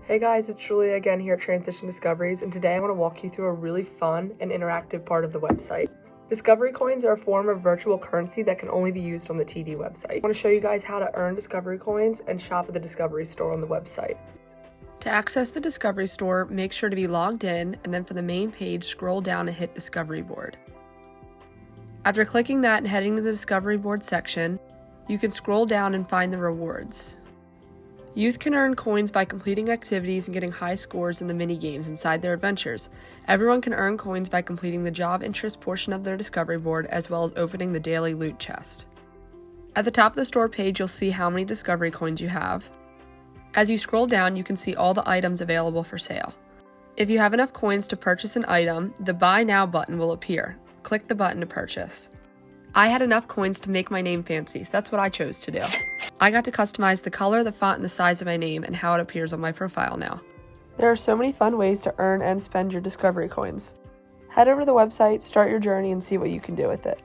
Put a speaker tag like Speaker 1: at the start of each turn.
Speaker 1: Hey guys, it's Julia again here at Transition Discoveries, and today I want to walk you through a really fun and interactive part of the website. Discovery coins are a form of virtual currency that can only be used on the TD website. I want to show you guys how to earn Discovery coins and shop at the Discovery store on the website. To access the Discovery store, make sure to be logged in, and then for the main page, scroll down and hit Discovery Board. After clicking that and heading to the Discovery Board section, you can scroll down and find the rewards. Youth can earn coins by completing activities and getting high scores in the mini-games inside their adventures. Everyone can earn coins by completing the job interest portion of their Discovery Board, as well as opening the daily loot chest. At the top of the store page, you'll see how many Discovery coins you have. As you scroll down, you can see all the items available for sale. If you have enough coins to purchase an item, the Buy Now button will appear. Click the button to purchase. I had enough coins to make my name fancy, so that's what I chose to do. I got to customize the color, the font, and the size of my name and how it appears on my profile now. There are so many fun ways to earn and spend your Discovery coins. Head over to the website, start your journey, and see what you can do with it.